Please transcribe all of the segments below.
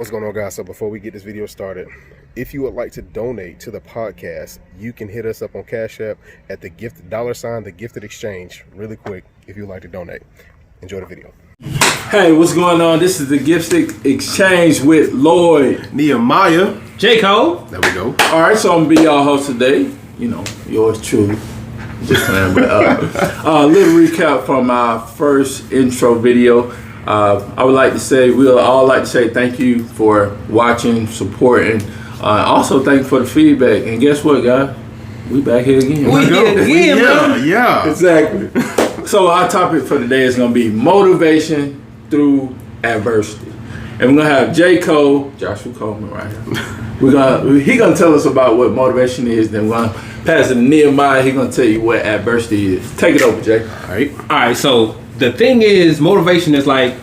What's going on, guys? So before we get this video started, if you would like to donate to the podcast, you can hit us up on Cash App at the $, the Gifted Exchange, really quick, if you'd like to donate. Enjoy the video. Hey, what's going on? This is the Gifted Exchange with Lloyd, Nehemiah, J. Cole. there we go. All right, so I'm gonna be y'all host today. You know, yours truly. Just playing, but a little recap from our first intro video. I would like to say, we'll all like to say thank you for watching, supporting. Also, thank you for the feedback. And guess what, guys? We back here again. We did it again, man. Yeah. Exactly. So our topic for today is going to be motivation through adversity. And we're going to have J. Cole, Joshua Coleman right here. He's going to tell us about what motivation is. Then we're going to pass it to Nehemiah. He's going to tell you what adversity is. Take it over, Jay. All right, so the thing is, motivation is like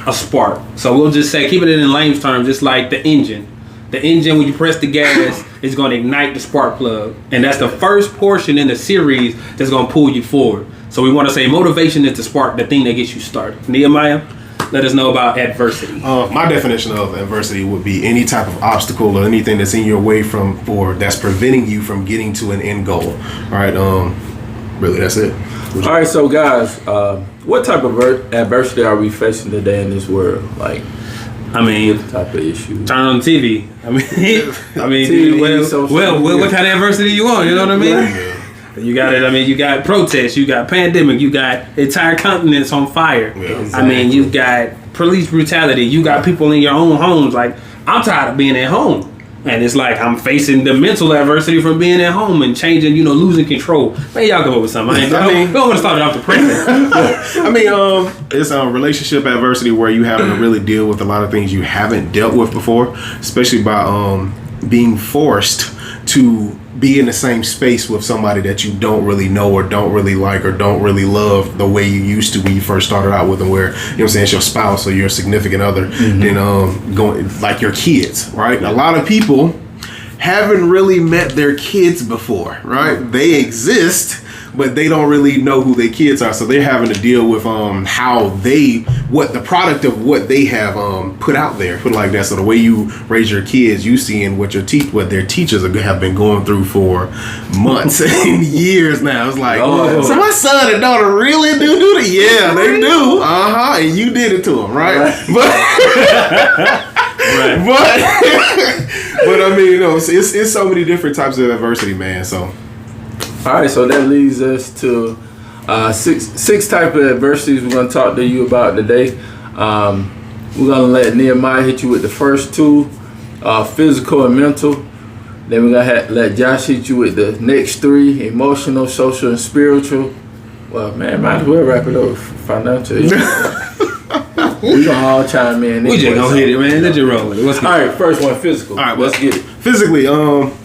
a spark. So we'll just say, keep it in layman's terms, just like the engine. The engine, when you press the gas, is going to ignite the spark plug. And that's the first portion in the series that's going to pull you forward. So we want to say motivation is the spark, the thing that gets you started. Nehemiah, let us know about adversity. My definition of adversity would be any type of obstacle or anything that's in your way or that's preventing you from getting to an end goal. All right, really, that's it. All right, so guys, what type of adversity are we facing today in this world? Like, I mean, what type of issues? turn on the TV. I mean, TV, what kind of adversity you want? You know what I mean? You got it. I mean, you got protests, you got pandemic, you got entire continents on fire. Yeah, I exactly. mean, you got police brutality. You got people in your own homes. Like, I'm tired of being at home. And it's like I'm facing the mental adversity from being at home and changing, losing control. Man, y'all come up with something. We don't want to start it off depressing. I mean, it's a relationship adversity where you having to really deal with a lot of things you haven't dealt with before, especially by being forced to be in the same space with somebody that you don't really know or don't really like or don't really love the way you used to when you first started out with them, where, it's your spouse or your significant other, then going like your kids, right? A lot of people haven't really met their kids before, right? They exist, but they don't really know who their kids are, so they're having to deal with what the product of what they have put out there, put it like that. So the way you raise your kids, you seeing what what their teachers have been going through for months and years now. It's like, so my son and daughter really do that? Yeah, they do. And you did it to them, right? But I mean, it's so many different types of adversity, man. So. All right, so that leads us to six type of adversities we're going to talk to you about today. We're going to let Nehemiah hit you with the first two, physical and mental. Then we're going to let Josh hit you with the next three, emotional, social, and spiritual. Well, man, might as well wrap it up financial. We're going to all chime in. We just going to hit it, man. Let you roll with it. All right, first one, physical. All right, let's get it. Physically,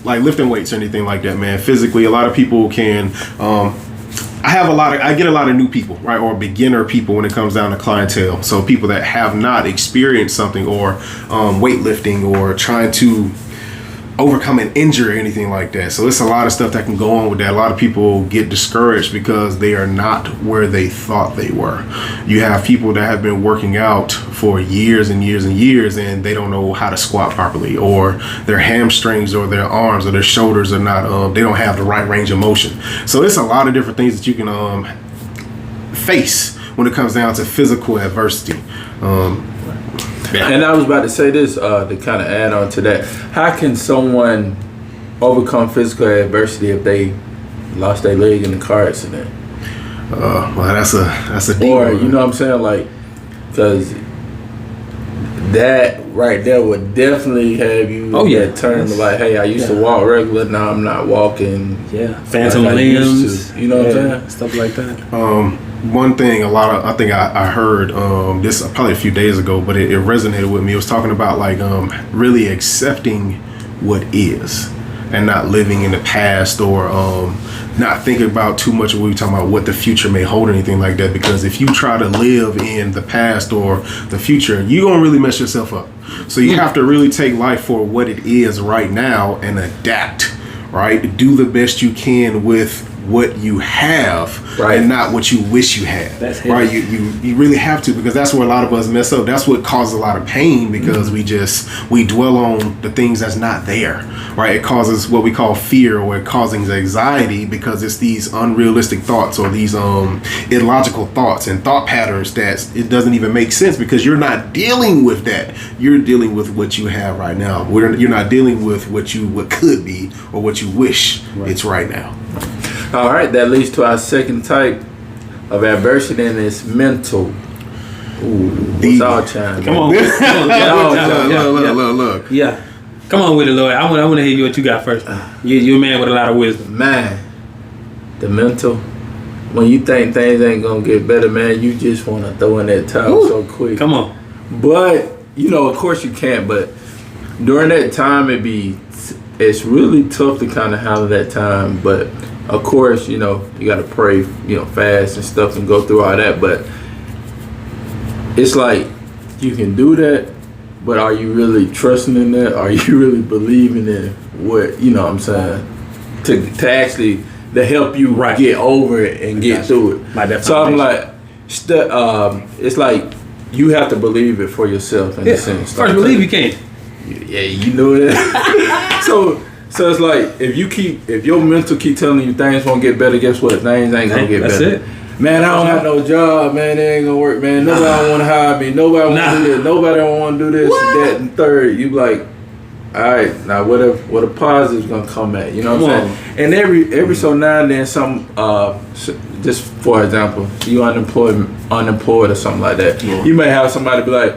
like lifting weights or anything like that, man. Physically, a lot of people can. I get a lot of new people, right, or beginner people when it comes down to clientele. So people that have not experienced something or weightlifting or trying to overcome an injury or anything like that. So it's a lot of stuff that can go on with that. A lot of people get discouraged because they are not where they thought they were. You have people that have been working out for years and years and years, and they don't know how to squat properly, or their hamstrings or their arms or their shoulders are not, they don't have the right range of motion. So it's a lot of different things that you can face when it comes down to physical adversity. And I was about to say this to kind of add on to that. How can someone overcome physical adversity if they lost their leg in a car accident? Well, that's a deep Or, one. you know what I'm saying? Like, because that right there would definitely have you turn to like, hey, I used to walk regular, now I'm not walking. Yeah, phantom like I used limbs. to. You know what I'm saying? Stuff like that. One thing I think I heard this probably a few days ago, but it resonated with me. It was talking about like really accepting what is and not living in the past or not thinking about too much when we talking about what the future may hold or anything like that. Because if you try to live in the past or the future, you're gonna really mess yourself up. So you have to really take life for what it is right now and adapt, right? Do the best you can with what you have Right. and not what you wish you had. That's right. heavy. You really have to, because that's where a lot of us mess up. That's what causes a lot of pain, because we dwell on the things that's not there. Right. It causes what we call fear, or it causes anxiety, because it's these unrealistic thoughts or these illogical thoughts and thought patterns that it doesn't even make sense, because you're not dealing with that. You're dealing with what you have right now. You're not dealing with what could be or what you wish it's right now. All right, that leads to our second type of adversity, and it's mental. Ooh, what's our chime? Come on. Come on. Look. Yeah. Come on with it, Lloyd. I want to hear you what you got first. You're a man with a lot of wisdom. Man, the mental. When you think things ain't gonna get better, man, you just want to throw in that towel so quick. Come on. But of course you can't. But during that time, it's really tough to kind of handle that time. But of course, you got to pray, fast and stuff, and go through all that. But it's like you can do that, but are you really trusting in that? Are you really believing in what what I'm saying? To actually to help you get over it and get through it. Like that so I'm foundation. like, it's like you have to believe it for yourself in a sense. First, believe you can. Yeah, you know that. so it's like if your mental keep telling you things won't get better, guess what? Things ain't gonna get That's better. it. Man, I don't have no job, man. It ain't gonna work, man. Nobody wanna hire me. Nobody wanna do this. Nobody wanna do this, that, and third. You like, all right, now what a positive's gonna come at? You know what I'm saying? And every so now and then, some just for example, you unemployed or something like that. You may have somebody be like,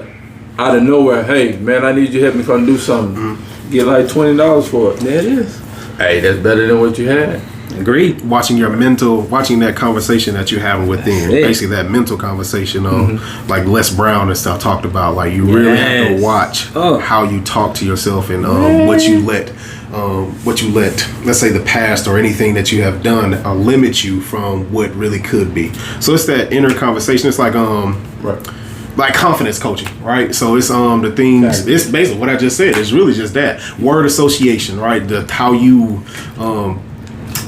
out of nowhere, hey man, I need you to help me come do something. Get like $20 for it. There it is. Hey, that's better than what you had. Agreed. Watching that conversation that you're having within, it. basically that mental conversation, like Les Brown and stuff talked about, like you really have to watch how you talk to yourself and what you let, let's say the past or anything that you have done limit you from what really could be. So it's that inner conversation. It's like like confidence coaching, right? So it's the things. It's basically what I just said. It's really just that word association, right? How you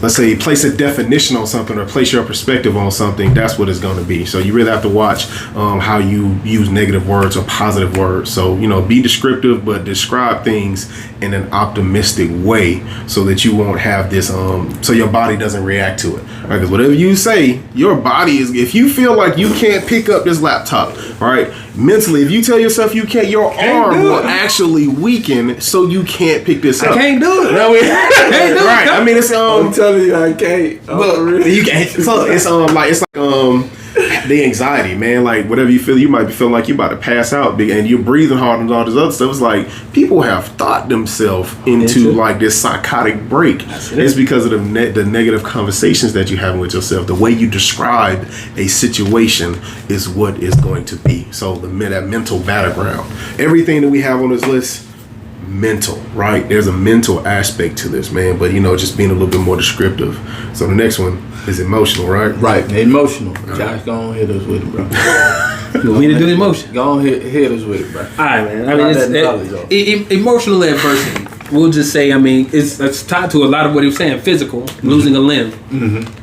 let's say place a definition on something or place your perspective on something. That's what it's going to be. So you really have to watch how you use negative words or positive words. So be descriptive, but describe things in an optimistic way so that you won't have this so your body doesn't react to it, right? Because whatever you say, your body is, if you feel like you can't pick up this laptop, right, mentally, if you tell yourself you can't, your arm will actually weaken so you can't pick this up. I can't do it. No, can't do it. Right. I mean, it's I'm telling you, I can't. Well, you can't. So it's like the anxiety, man. Like whatever you feel, you might be feeling like you're about to pass out, and you're breathing hard and all this other stuff. It's like people have thought themselves into like this psychotic break. It's because of the negative conversations that you're having with yourself. The way you describe a situation is what is going to be. So that mental battleground. Everything that we have on this list, mental, right? There's a mental aspect to this, man. But just being a little bit more descriptive. So the next one is emotional, right? Right, emotional. Josh, go on hit us with it, bro. You want me to do emotion? Go on hit us with it, bro. All right, man. I mean, it's emotional adversity. We'll just say, it's tied to a lot of what he was saying. Physical, losing a limb.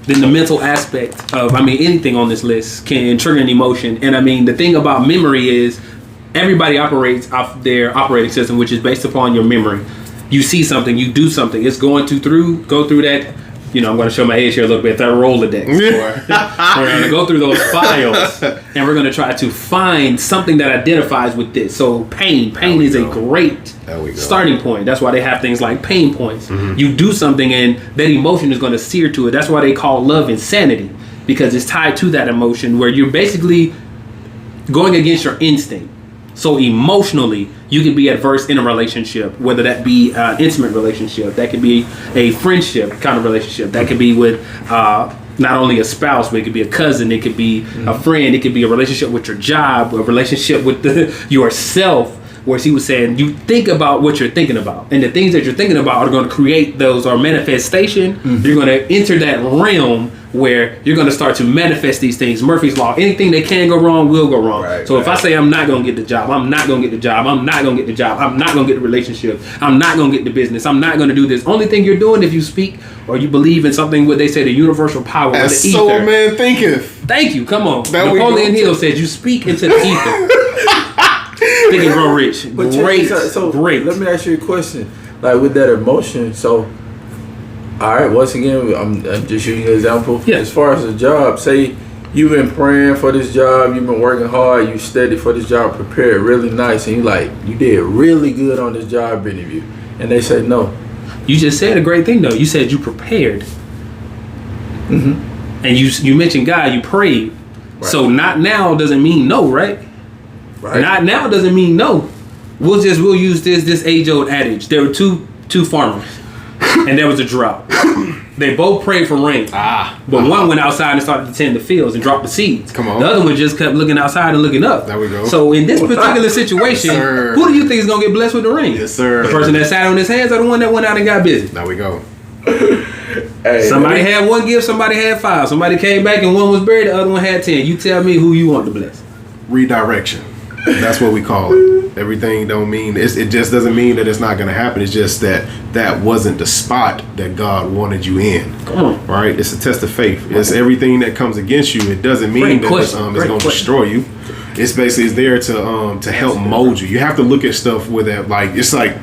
Then the mental aspect of, anything on this list can trigger an emotion. And the thing about memory is everybody operates off their operating system, which is based upon your memory. You see something, you do something. It's go through that. I'm going to show my age here a little bit. That Rolodex. We're going to go through those files, and we're going to try to find something that identifies with this. So pain is a great starting point. That's why they have things like pain points. You do something, and that emotion is going to sear to it. That's why they call love insanity, because it's tied to that emotion where you're basically going against your instinct. So emotionally, you can be adverse in a relationship, whether that be an intimate relationship, that could be a friendship kind of relationship, that could be with not only a spouse, but it could be a cousin, it could be a friend, it could be a relationship with your job, a relationship with yourself, where he was saying, you think about what you're thinking about, and the things that you're thinking about are going to create those, or manifestation. You're going to enter that realm where you're going to start to manifest these things. Murphy's Law. Anything that can go wrong will go wrong. Right, so if I say I'm not going to get the job, I'm not going to get the job, I'm not going to get the job, I'm not going to get the relationship, I'm not going to get the business, I'm not going to do this. Only thing you're doing if you speak or you believe in something, what they say, the universal power of As the so ether. man thinketh. Thank you. Come on. That we Napoleon go Hill said you speak into the ether. Think and grow rich. But Great. so Great. let me ask you a question. Like with that emotion, so all right, once again, I'm just using an example. Yeah. As far as the job, say you've been praying for this job, you've been working hard, you studied for this job, prepared really nice, and you did really good on this job interview, and they say no. You just said a great thing though. You said you prepared. Mm-hmm. And you mentioned God, you prayed. Right. So not now doesn't mean no, right? Right. Not now doesn't mean no. We'll use this age-old adage. There were two farmers and there was a drought. They both prayed for rain. But one went outside and started to tend the fields and dropped the seeds. Come on. The other one just kept looking outside and looking up. There we go. So in this particular situation, Yes, sir. who do you think is gonna get blessed with the rain? Yes, sir. The person that sat on his hands or the one that went out and got busy? There we go. Hey, Somebody had one gift, somebody had 5. Somebody came back and one was buried, the other one had 10. You tell me who you want to bless. Redirection. That's what we call it. Everything don't mean it just doesn't mean that it's not going to happen. It's just that wasn't the spot that God wanted you in. Come on. Right? It's a test of faith. It's everything that comes against you. It doesn't mean Great that question. it's Great going to question. destroy you. It's basically it's there to help mold you. You have to look at stuff with that, like it's like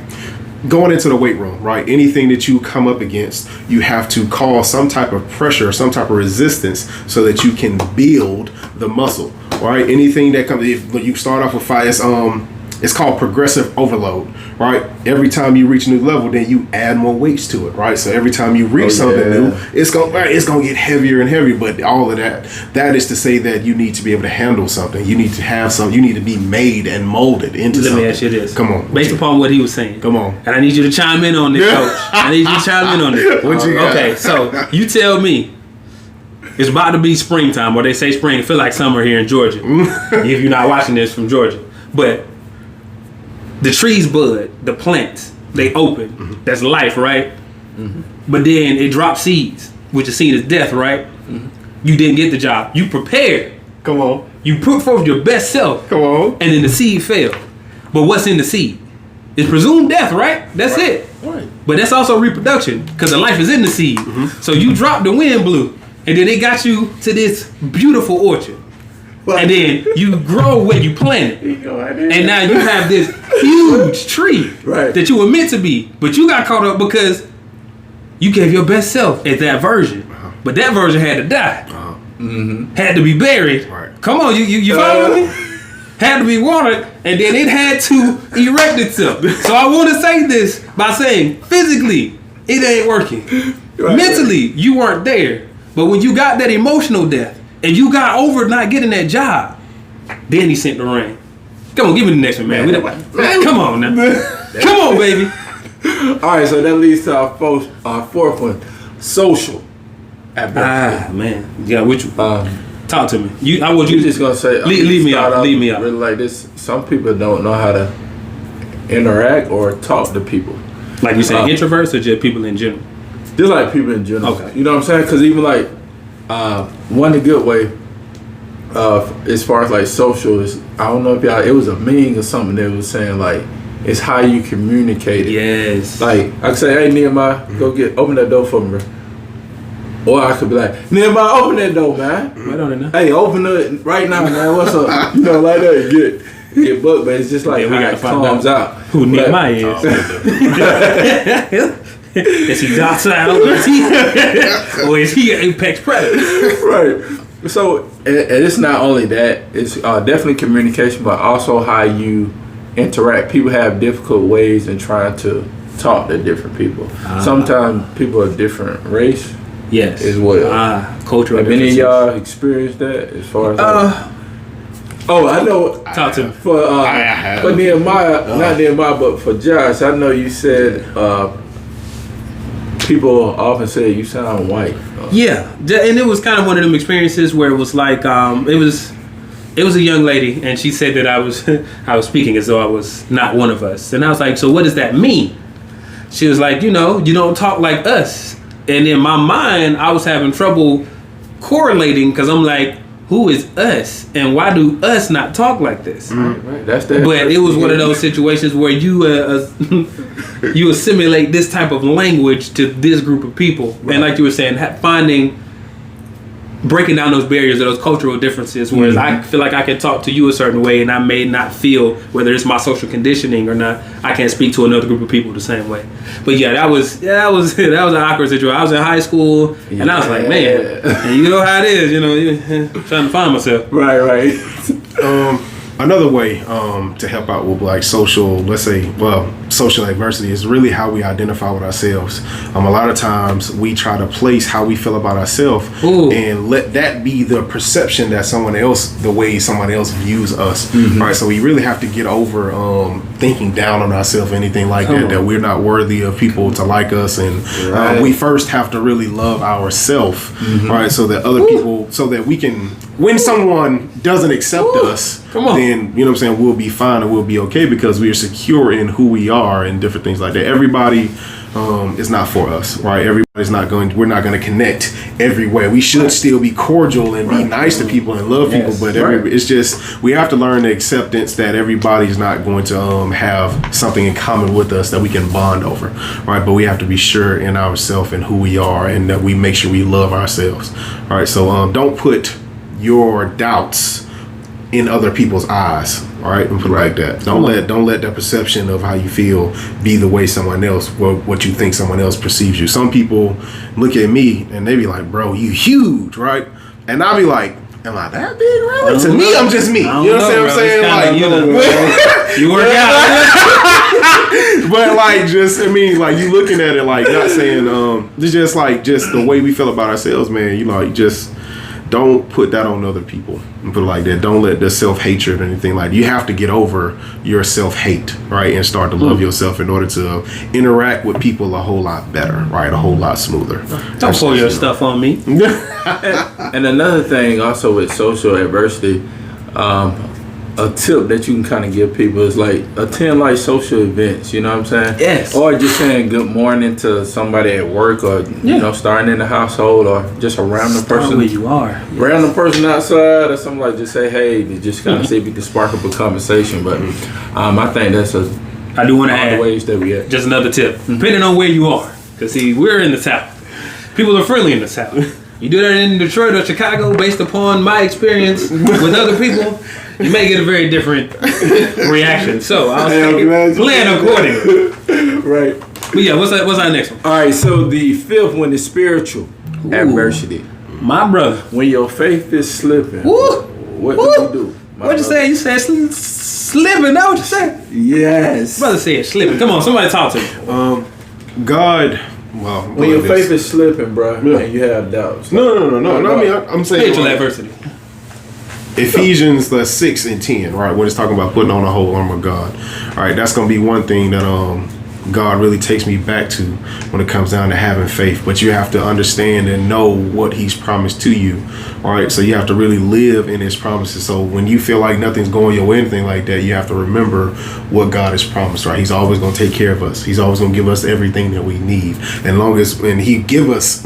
going into the weight room, right? Anything that you come up against, you have to cause some type of pressure, some type of resistance, so that you can build the muscle, right? Anything that comes, if you start off with fire, it's called progressive overload, right? Every time you reach a new level, then you add more weights to it, right? So every time you reach something new, it's gonna get heavier and heavier. But all of that is to say that you need to be able to handle something. You need to have something. You need to be made and molded into Let something. me ask you this. Come on. Based upon what he was saying. Come on. And I need you to chime in on this, Coach. I need you to chime in on this. What you got? Okay, so you tell me. It's about to be springtime, or they say spring. It feel like summer here in Georgia. If you're not watching this from Georgia. But the trees bud, the plants, they open. Mm-hmm. That's life, right? But then it drops seeds, which is seen as death, right? You didn't get the job. You prepared. Come on. You put forth your best self. Come on. And then the seed fell. But what's in the seed? It's presumed death, right? That's it. Right. But that's also reproduction, because the life is in the seed. Mm-hmm. So you dropped, the wind blew, and then it got you to this beautiful orchard. And then you grow what you planted. And now you have this huge tree Right. that you were meant to be. But you got caught up because you gave your best self at that version. But that version had to die. Had to be buried. Right. Come on, you follow me? Had to be watered, and then it had to erect itself. So I want to say this by saying, physically, it ain't working. Mentally, you weren't there. But when you got that emotional death, and you got over not getting that job, then he sent the rain. Come on, give me the next one, man. Come on now. Come on, baby. All right, so that leads to our fourth one, social adversity. Man. Yeah, which talk to me. I want you You just gonna say leave me start out. off Leave me out. Really like this. Some people don't know how to interact or talk to people. Like you saying introverts or just people in general? Just like people in general. Okay. You know what I'm saying? Because even like one good way, as far as like social is, I don't know if y'all, it was a meme or something that was saying like, it's how you communicate it. Yes. Like I could say, hey Nehemiah, go open that door for me, bro. Or I could be like, Nehemiah, open that door, man. Right on it now. Hey, open it right now, man. What's up? You know, like that. Get booked, but it's just like Yeah, we how gotta it find comes out. Who But- Nehemiah is. Is he docile? Or is he an apex predator? Right. So, and it's not only that, it's definitely communication, but also how you interact. People have difficult ways in trying to talk to different people. Sometimes people are different race Yes. as well. Cultural Have any of differences. y'all experienced that as far as oh, I know. Talk to me. For have. for Nehemiah, not Nehemiah, but for Josh, I know you said people often say you sound white. Yeah, and it was kind of one of them experiences where it was like it was a young lady, and she said that I was speaking as though I was not one of us, and I was like, so what does that mean? She was like, you don't talk like us, and in my mind, I was having trouble correlating because I'm like, who is us and why do us not talk like this? Right. That's that. But it was one of those situations where you you assimilate this type of language to this group of people, and like you were saying, breaking down those barriers or those cultural differences. Whereas I feel like I can talk to you a certain way, and I may not feel, whether it's my social conditioning or not, I can't speak to another group of people the same way. But yeah, that was an awkward situation. I was in high school, and I was like, man, and you know how it is, trying to find myself. Right. Another way to help out with like social adversity is really how we identify with ourselves. A lot of times we try to place how we feel about ourselves and let that be the perception that the way someone else views us. Right, so we really have to get over thinking down on ourselves, anything like that we're not worthy of people to like us, and we first have to really love ourselves, right, so that other people, so that we can, when someone doesn't accept us, then we'll be fine and we'll be okay because we are secure in who we are and different things like that. Everybody is not for us, right? Everybody's not going. We're not going to connect everywhere. We should still be cordial and be nice to people and love people, but it's just we have to learn the acceptance that everybody's not going to have something in common with us that we can bond over, right? But we have to be sure in ourselves and who we are, and that we make sure we love ourselves, all right? So don't put your doubts in other people's eyes, all right, and put it like that. Don't let that perception of how you feel be the way someone else, what you think someone else perceives you. Some people look at me and they be like, bro, you huge, right? And I'll be like, am I that big, really? To me, I'm just me. You know what I'm saying? Like, you work out. But like, you looking at it like, not saying, it's just like, just the way we feel about ourselves, man. Just don't put that on other people and put it like that. Don't let the self-hatred or anything like that. You have to get over your self-hate, right? And start to love yourself in order to interact with people a whole lot better, right? A whole lot smoother. Don't pull your stuff on me. And another thing also with social adversity, a tip that you can kind of give people is like attend like social events, you know what I'm saying? Yes. Or just saying good morning to somebody at work, or starting in the household, or just a random person where you are. Random person outside or something, like just say hey to just kind of see if you can spark up a conversation. But I think that's I do want to add ways that we have. Just another tip, depending on where you are, because see, we're in the South. People are friendly in the South. You do that in Detroit or Chicago, based upon my experience with other people, you may get a very different reaction. So I was thinking, plan accordingly. Right. But yeah, what's our next one? All right, so the fifth one is spiritual adversity. My brother. When your faith is slipping, what do you do? What'd you say? You said slipping, that what you said? Yes. Brother said slipping. Come on, somebody talk to me. God... Well, when your faith is slipping, bro, and you have doubts. No. I mean, I'm saying spiritual adversity. Ephesians 6:10, right? When it's talking about putting on the whole armor of God, all right, that's gonna be one thing that God really takes me back to when it comes down to having faith. But you have to understand and know what He's promised to you, all right? So you have to really live in His promises. So when you feel like nothing's going your way, anything like that, you have to remember what God has promised, right? He's always going to take care of us. He's always going to give us everything that we need. And He give us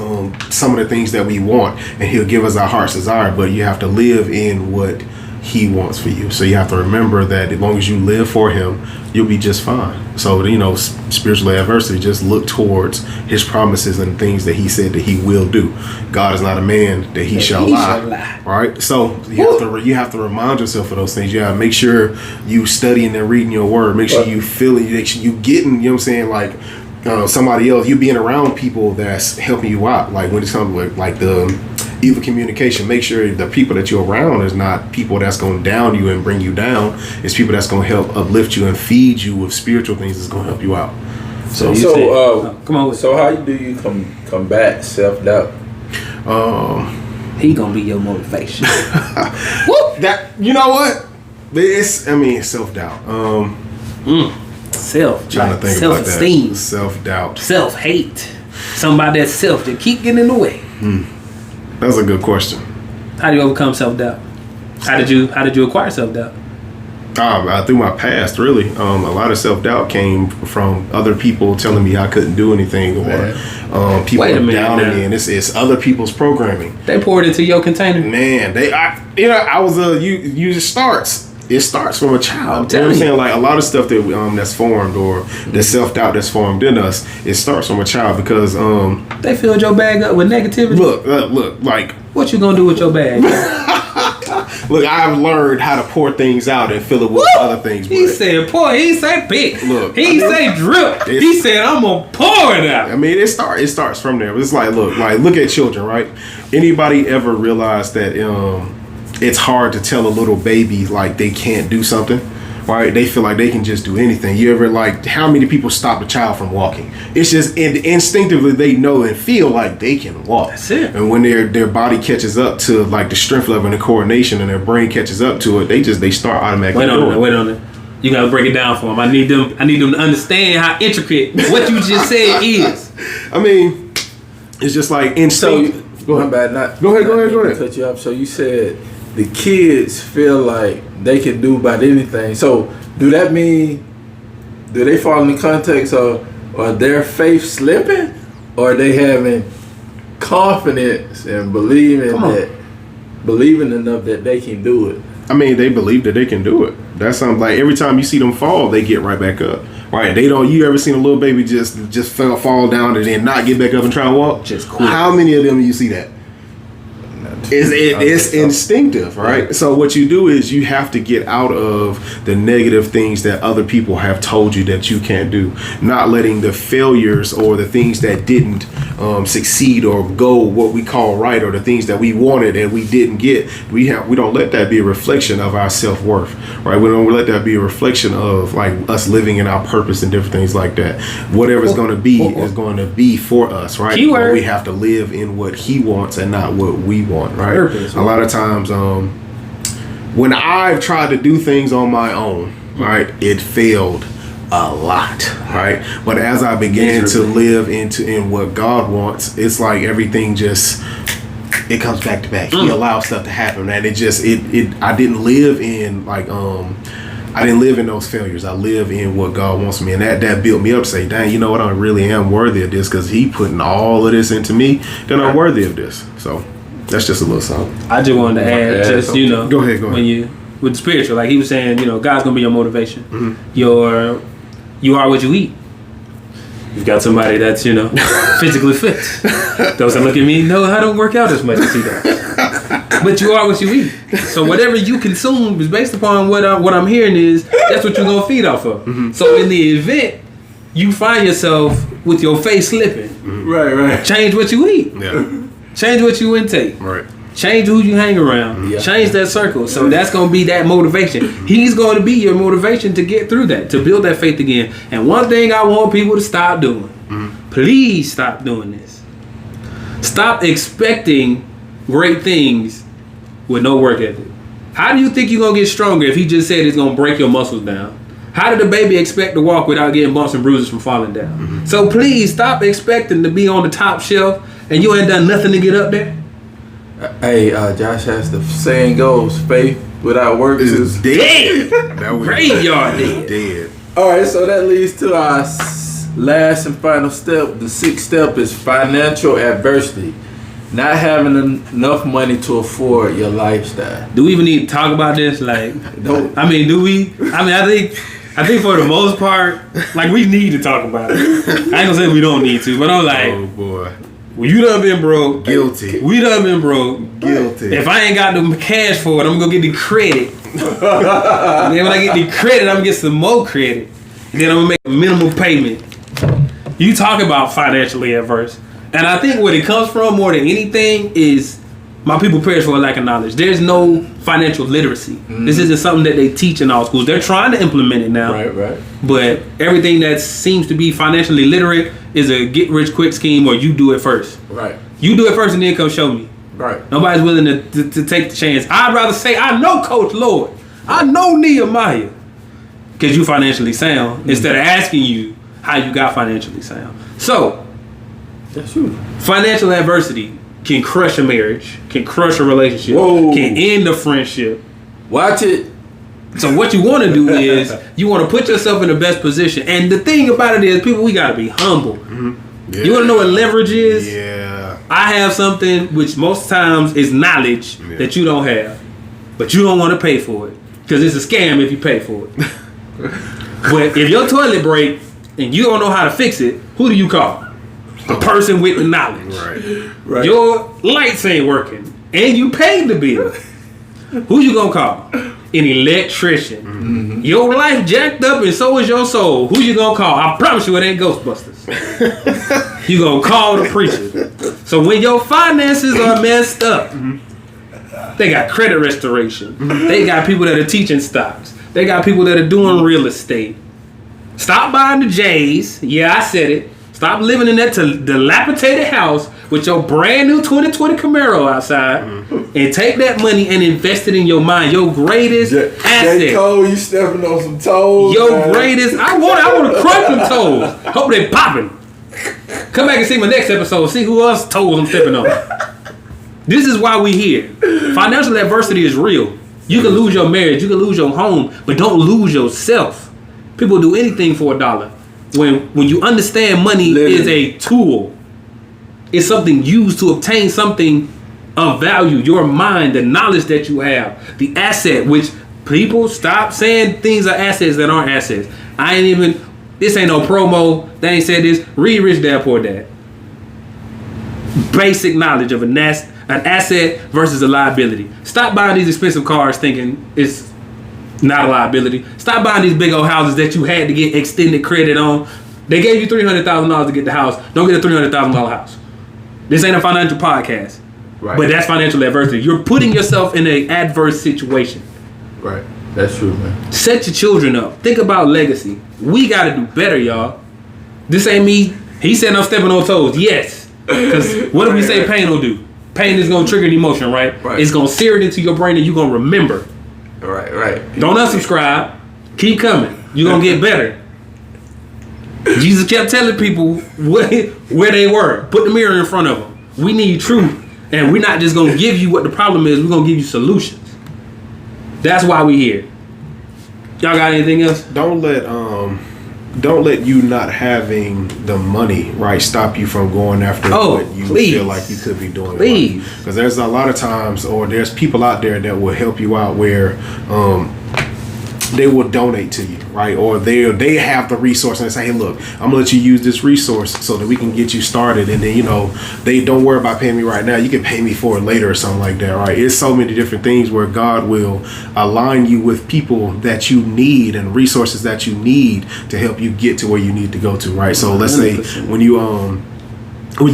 some of the things that we want, and He'll give us our heart's desire. But you have to live in what He wants for you. So you have to remember that as long as you live for Him, you'll be just fine. So, spiritual adversity, just look towards His promises and things that He said that He will do. God is not a man that He shall lie. Right? So you have to remind yourself of those things. You have to make sure you studying and reading your word. Make sure you feeling, make sure you getting, you know what I'm saying, like somebody else, you being around people that's helping you out. Like when it comes to like the evil communication, make sure the people that you're around is not people that's going to down you and bring you down. It's people that's going to help uplift you and feed you with spiritual things that's going to help you out. So come on. So how do you combat self-doubt? He gonna be your motivation. That, you know what? It's self-doubt. Self-esteem, self-doubt, self-hate. Somebody that's self that keep getting in the way. That's a good question. How do you overcome self-doubt? How did you acquire self-doubt? Through my past, really. A lot of self-doubt came from other people telling me I couldn't do anything, or people Wait a minute down now. me, and it's other people's programming. They poured into your container. Man, I was it starts from a child. You know what I'm telling saying? Like a lot of stuff that that's formed, or the self-doubt that's formed in us, it starts from a child because They filled your bag up with negativity. look, like What you gonna do with your bag? look, I've learned how to pour things out and fill it with other things. He but- said pour. He said pick. Look, He said drip. He said I'm gonna pour it out. I mean, it starts from there. It's like look at children, right? Anybody ever realize that it's hard to tell a little baby like they can't do something, right? They feel like they can just do anything. You ever like how many people stop a child from walking? It's just instinctively they know and feel like they can walk. That's it. And when their body catches up to like the strength level and the coordination, and their brain catches up to it, they start automatically doing it. Wait on it. You gotta break it down for them. I need them to understand how intricate what you just said is. I mean, it's just like instinct. Go ahead. Go ahead. Cut you off. So you said the kids feel like they can do about anything. So do that mean, do they fall in the context of, are their faith slipping, or are they having confidence and believing enough that they can do it? I mean, they believe that they can do it. That's something like every time you see them fall, they get right back up. Right? They don't. You ever seen a little baby just fall down and then not get back up and try and walk? Just quit. How many of them do you see that? It's instinctive, right? So what you do is you have to get out of the negative things that other people have told you that you can't do. Not letting the failures or the things that didn't succeed or go what we call right, or the things that we wanted and we didn't get. We don't let that be a reflection of our self-worth, right? We don't let that be a reflection of like us living in our purpose and different things like that. Whatever's going to be is going to be for us, right? Keyword. But we have to live in what He wants and not what we want. Right. Purpose, a lot of times, when I've tried to do things on my own, right, it failed a lot, right. But as I began to live in what God wants, it's like everything just it comes back to back. He allows stuff to happen, and I didn't live in like I didn't live in those failures. I live in what God wants me, and that built me up. Say, dang, you know what? I really am worthy of this because He putting all of this into me. Then I'm worthy of this. So. That's just a little something. I just wanted to add, Go ahead. When you with the spiritual, like he was saying, God's gonna be your motivation. Mm-hmm. You are what you eat. You've got somebody that's physically fit. Those that look at me know I don't work out as much as he does. But you are what you eat. So whatever you consume is based upon what I'm hearing is that's what you're gonna feed off of. Mm-hmm. So in the event you find yourself with your face slipping, Right. change what you eat. Yeah. Change what you intake. Right. Change who you hang around. Yeah. Change that circle. So that's going to be that motivation. He's going to be your motivation to get through that, to build that faith again. And one thing I want people to stop doing, please stop doing this. Stop expecting great things with no work ethic. How do you think you're going to get stronger if he just said it's going to break your muscles down? How did the baby expect to walk without getting bumps and bruises from falling down? So please stop expecting to be on the top shelf and you ain't done nothing to get up there. Hey, Josh, as the saying goes, faith without works is dead. That was Graveyard dead. dead. All right. So that leads to our last and final step. The sixth step is financial adversity. Not having enough money to afford your lifestyle. Do we even need to talk about this? Like, No. I mean, do we? I mean, I think for the most part, like we need to talk about it. I ain't gonna say we don't need to, but I'm like, Oh boy. well, you done been broke. Guilty. We done been broke. Guilty. If I ain't got the cash for it, I'm gonna get the credit. And then when I get the credit, I'm gonna get some more credit. Then I'm gonna make a minimal payment. You talk about financially adverse. And I think where it comes from more than anything is my people perish for a lack of knowledge. There's no financial literacy. This isn't something that they teach in all schools. They're trying to implement it now. Right. But everything that seems to be financially literate is a get rich quick scheme or you do it first. Right. You do it first and then come show me. Right. Nobody's willing to take the chance. I'd rather say, I know Coach Lord. I know Nehemiah. Because you financially sound. Instead of asking you how you got financially sound. So, That's true. financial adversity can crush a marriage, can crush a relationship, Whoa. can end a friendship. Watch it. So what you want to do is you want to put yourself in the best position. And the thing about it is, people, we got to be humble. Yeah. You want to know what leverage is? Yeah. I have something which most times is knowledge that you don't have, but you don't want to pay for it because it's a scam if you pay for it. But if your toilet break and you don't know how to fix it, who do you call? The person with the knowledge. Right. Your lights ain't working and you paid the bill. Who you gonna call? An electrician. Your life jacked up and so is your soul. Who you gonna call? I promise you it ain't Ghostbusters. You gonna call the preacher. So when your finances are messed up, they got credit restoration. They got people that are teaching stocks. They got people that are doing real estate. Stop buying the J's. Yeah, I said it. Stop living in that dilapidated house with your brand new 2020 Camaro outside, and take that money and invest it in your mind. Your greatest asset. J. Cole, you stepping on some toes. Your man. greatest. I want to crunch them toes. Hope they popping. Come back and see my next episode. See who else toes I'm stepping on. This is why we here. Financial adversity is real. You can lose your marriage. You can lose your home, but don't lose yourself. People do anything for $1. When you understand money is a tool, it's something used to obtain something of value. Your mind, the knowledge that you have, the asset. Which people stop saying things are assets that aren't assets. This ain't no promo. They ain't said this. Read Rich Dad Poor Dad. Basic knowledge of an asset versus a liability. Stop buying these expensive cars thinking it's not a liability. Stop buying these big old houses that you had to get extended credit on. They gave you $300,000 to get the house. Don't get a $300,000 house. This ain't a financial podcast. Right. But that's financial adversity. You're putting yourself in an adverse situation. Right. That's true, man. Set your children up. Think about legacy. We got to do better, y'all. This ain't me. He said I'm stepping on toes. Yes. Because what do we say pain will do? Pain is going to trigger an emotion, right? It's going to sear it into your brain and you're going to remember. Right. Don't unsubscribe. Keep coming. You're going to get better. Jesus kept telling people where they were. Put the mirror in front of them. We need truth. And we're not just going to give you what the problem is. We're going to give you solutions. That's why we here. Y'all got anything else? Don't let you not having the money, right, stop you from going after what you feel like you could be doing. Please. Because there's a lot of times, or there's people out there that will help you out where they will donate to you, right? Or they have the resource and they say, hey, look, I'm gonna let you use this resource so that we can get you started. And then, they don't worry about paying me right now. You can pay me for it later or something like that, right? It's so many different things where God will align you with people that you need and resources that you need to help you get to where you need to go to, right? So let's say when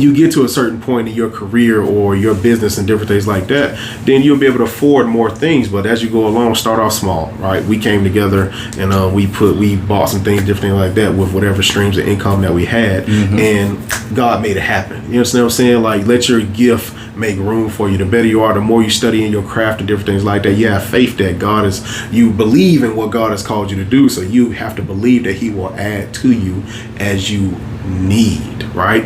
you get to a certain point in your career or your business and different things like that, then you'll be able to afford more things. But as you go along, start off small, right? We came together and we bought some things, different things like that with whatever streams of income that we had, and God made it happen. You understand what I'm saying? Like, let your gift make room for you. The better you are, the more you study in your craft and different things like that. You have faith that you believe in what God has called you to do. So you have to believe that He will add to you as you need, right?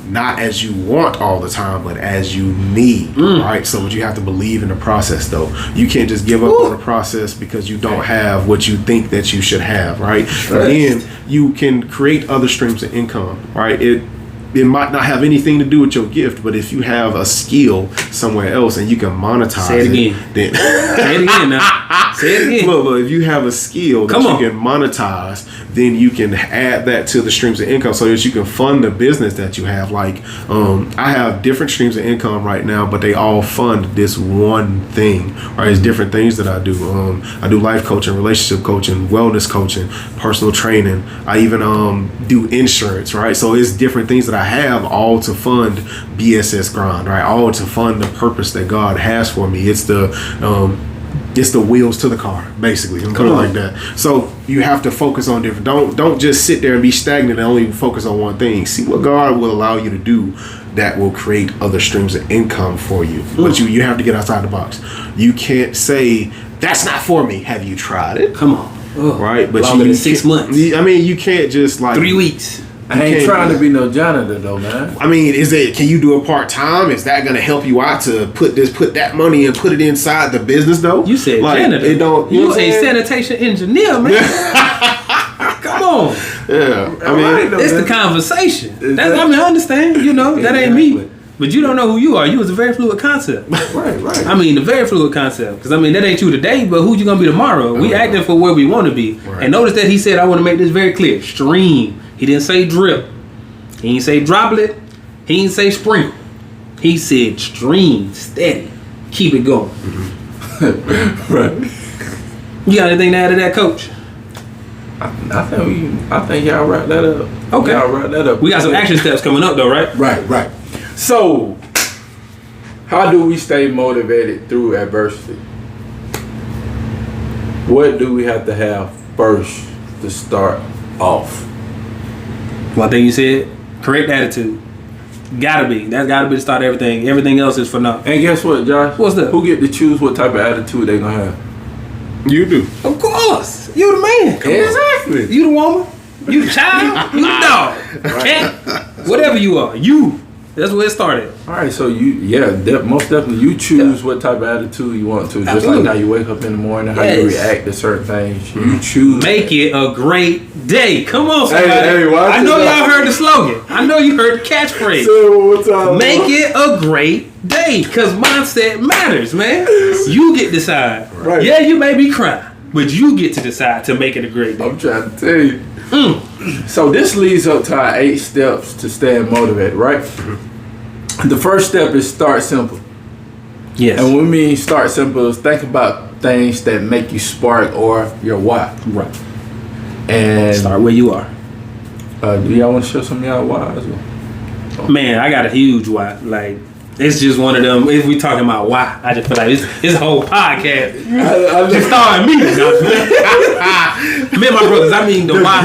Not as you want all the time, but as you need, right? So you have to believe in the process, though. You can't just give up on the process because you don't have what you think that you should have, right? Then you can create other streams of income, right? It might not have anything to do with your gift, but if you have a skill somewhere else and you can monetize Say it again. then Say it again now. Say it again. Look, if you have a skill that you can monetize, then you can add that to the streams of income so that you can fund the business that you have. Like, I have different streams of income right now, but they all fund this one thing, right? It's different things that I do. I do life coaching, relationship coaching, wellness coaching, personal training. I even do insurance, right? So it's different things that I have all to fund BSS Grind, right? All to fund the purpose that God has for me. It's the wheels to the car, basically. Put it like that. So you have to focus on different. Don't just sit there and be stagnant and only focus on one thing. See what God will allow you to do that will create other streams of income for you. But you have to get outside the box. You can't say that's not for me. Have you tried it? Come on. Right, but longer than 6 months. I mean, you can't just 3 weeks. I ain't trying to be no janitor though, man. I mean, can you do a part-time? Is that going to help you out to put that money and put it inside the business though? You said like, janitor. It don't, you a sanitation engineer, man. Come on. Yeah. I mean, it's the conversation. I understand, that ain't me. But you don't know who you are. You was a very fluid concept. Right. I mean, a very fluid concept. Because, that ain't you today, but who you going to be tomorrow? We acting for where we want to be. Right. And notice that he said, I want to make this very clear. Stream. He didn't say drip. He didn't say droplet. He didn't say sprinkle. He said stream, steady. Keep it going. Mm-hmm. Right. You got anything to add to that, Coach? I think y'all wrap that up. Okay. Y'all wrap that up. We got some action steps coming up though, right? Right. So, how do we stay motivated through adversity? What do we have to have first to start off? One thing you said, correct attitude. Gotta be. That's gotta be the start of everything. Everything else is for nothing. And guess what, Josh? What's that? Who get to choose what type of attitude they gonna have? You do. Of course. You the man. Exactly. You the woman. You the child. You the dog. Cat. Whatever you are. You. That's where it started. All right, so most definitely you choose what type of attitude you want to. Just Absolutely. like how you wake up in the morning, how you react to certain things. You choose. Make it a great day. Come on, somebody. Watch I know it. y'all heard the slogan. I know you heard the catchphrase. Say it one more time. Make it a great day. Because mindset matters, man. You get to decide. Right. Yeah, you may be crying, but you get to decide to make it a great day. I'm trying to tell you. So this leads up to our 8 steps to staying motivated, right? The first step is start simple. Yes. And when we mean start simple is think about things that make you spark or your why. Right. And Start where you are. Do y'all want to share some of y'all why as well? Man, I got a huge why. Like, it's just one of them. If we talking about why, I just feel like it's a whole podcast. Just starring me. Me and my brothers. I mean the why,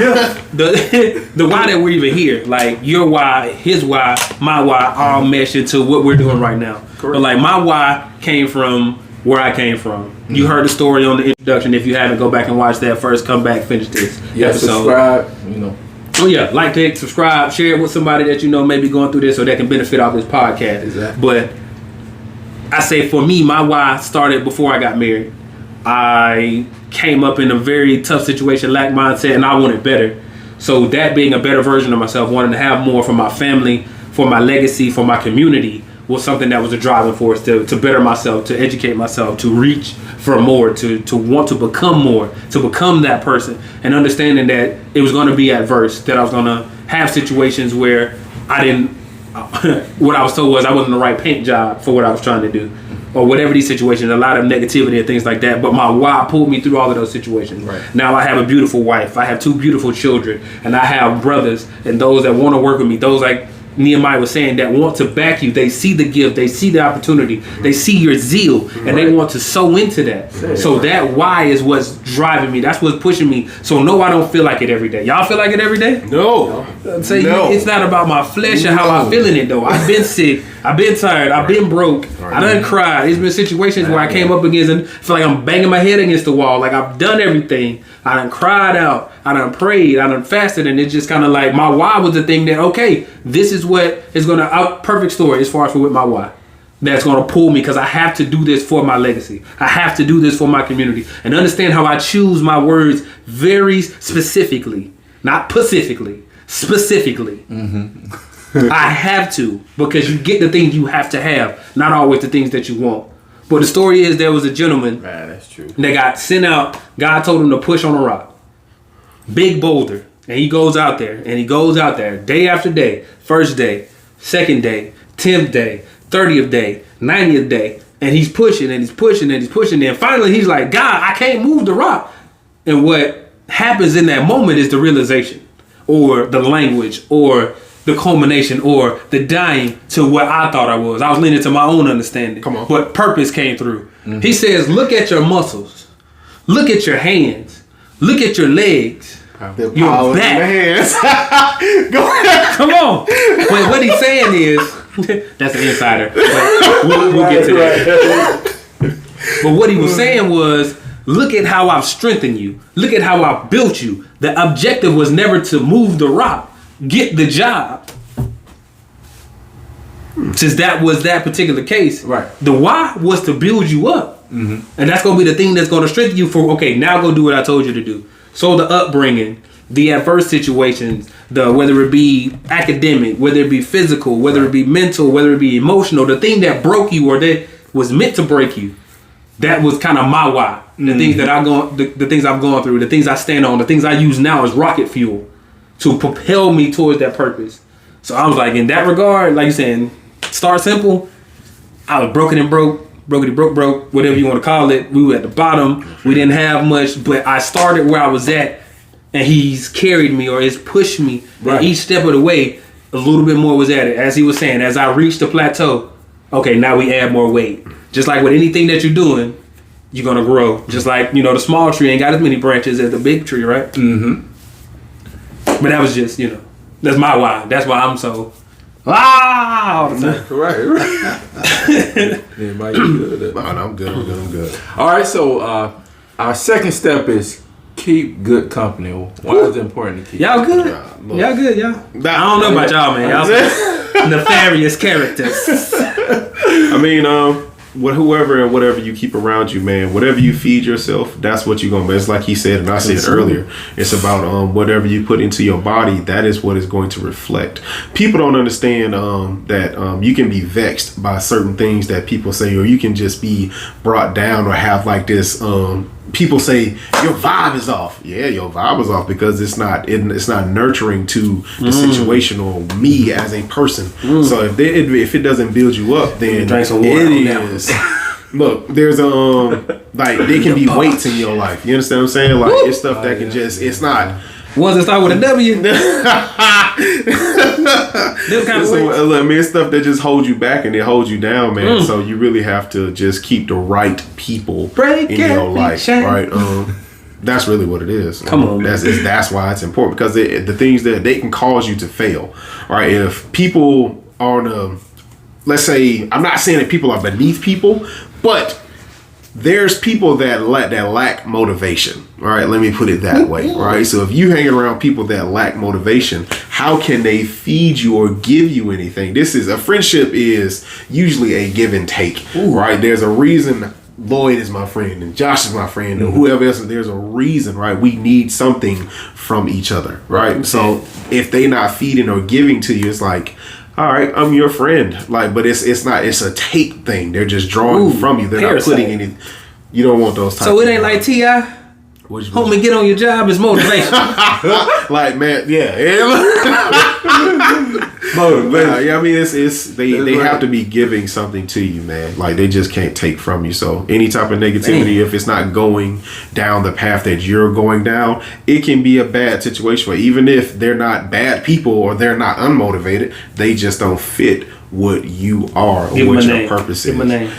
the why that we're even here. Like your why, his why, my why, all mesh into what we're doing right now. Correct. But like my why came from where I came from. You heard the story on the introduction. If you haven't, go back and watch that first. Come back, finish this episode. Subscribe. Oh yeah, like, click, subscribe, share it with somebody that you know may be going through this so they can benefit off this podcast. Exactly. But I say for me, my why started before I got married. I came up in a very tough situation, lack mindset, and I wanted better. So that being a better version of myself, wanting to have more for my family, for my legacy, for my community, was something that was a driving force to better myself, to educate myself, to reach for more, to want to become more, to become that person, and understanding that it was going to be adverse, that I was going to have situations where I didn't, what I was told was I wasn't the right paint job for what I was trying to do, or whatever these situations, a lot of negativity and things like that. But my why pulled me through all of those situations. Right. Now I have a beautiful wife, I have 2 beautiful children, and I have brothers and those that want to work with me, those like Nehemiah was saying that want to back you. They see the gift, they see the opportunity, they see your zeal, and they want to sow into that. So that why is what's driving me. That's what's pushing me. So no, I don't feel like it every day. Y'all feel like it every day? No. Say No. it's not about my flesh and how I'm feeling it though. I've been sick, I've been tired, I've been broke, I done cried. There's been situations where I came up against and feel like I'm banging my head against the wall. Like I've done everything. I done cried out, I done prayed, I done fasted, and it's just kind of like my why was the thing that, okay, this is what is going to, perfect story as far as for with my why. That's going to pull me because I have to do this for my legacy. I have to do this for my community. And understand how I choose my words very specifically, not pacifically, specifically. I have to, because you get the things you have to have, not always the things that you want. But the story is there was a gentleman that's true. that got sent out. God told him to push on a rock. Big boulder. And he goes out there. And he goes out there day after day. First day, second day, 10th day, 30th day, 90th day. And he's pushing and he's pushing and he's pushing. And finally he's like, God, I can't move the rock. And what happens in that moment is the realization or the language or the culmination or the dying to what I thought I was. I was leaning to my own understanding. Come on. But purpose came through. He says, look at your muscles. Look at your hands. Look at your legs. The Your power in the back. hands. Go ahead. Come on. But what he's saying is, that's an insider. But we'll get to that. But what he was saying was, look at how I've strengthened you. Look at how I've built you. The objective was never to move the rock. get the job. Since that was that particular case, Right. The why was to build you up, and that's gonna be the thing that's gonna strengthen you for. Okay, now go do what I told you to do. So the upbringing, the adverse situations, the whether it be academic, whether it be physical, whether it be mental, whether it be emotional, the thing that broke you or that was meant to break you, that was kind of my why. The things that the things I've gone through, the things I stand on, the things I use now as rocket fuel to propel me towards that purpose. So I was like, in that regard, like you saying, start simple. I was broken and broke, brokety broke, whatever you want to call it. We were at the bottom. We didn't have much, but I started where I was at, and he's carried me or has pushed me. Right. And each step of the way, a little bit more was added. As he was saying, as I reached the plateau, okay, now we add more weight. Just like with anything that you're doing, you're gonna grow. Just like, you know, the small tree ain't got as many branches as the big tree, right? Mm-hmm. But that was just, you know, that's my why. That's why I'm so all the time. Right. Yeah, Mike, you good? No, I'm good. I'm good. All right, so our second step is keep good company. Why is it important to keep? Y'all good? look. Y'all good, y'all? I don't know about y'all, man. Y'all some nefarious characters. I mean, whoever and whatever you keep around you, man, whatever you feed yourself, that's what you're gonna be. It's like he said, and I said earlier, it's about whatever you put into your body, that is what is going to reflect. People don't understand that you can be vexed by certain things that people say, or you can just be brought down or have like this people say your vibe is off. Yeah, your vibe is off because it's not nurturing to the situation or me as a person. So if it doesn't build you up, then Drink some water it on that is. Look, there's like there can be weights in your life. You understand what I'm saying? Like it's stuff that can just it's not. Ones that start with a W. Them kind of weights. Look, man, it's stuff that just holds you back and it holds you down, man. So you really have to just keep the right people Break in your every life, chain. right? That's really what it is. Come on, man. That's why it's important because the things that they can cause you to fail, right? If people are let's say, I'm not saying that people are beneath people, but there's people that lack motivation. All right, let me put it that way. All right, so if you hang around people that lack motivation, how can they feed you or give you anything? A friendship is usually a give and take. Right? There's a reason Lloyd is my friend and Josh is my friend and whoever else. There's a reason, right? We need something from each other, right? So if they not feeding or giving to you, it's like, all right, I'm your friend. Like, but it's not. It's a take thing. They're just drawing from you. They're parasite. not putting any. You don't want those types. So it of ain't like T.I. Which- Homie, get on your job is motivation. like, man, yeah. Yeah, I mean, it's they have to be giving something to you, man. Like they just can't take from you. So any type of negativity, if it's not going down the path that you're going down, it can be a bad situation. But even if they're not bad people or they're not unmotivated, they just don't fit what you are or what your purpose is. Give my name.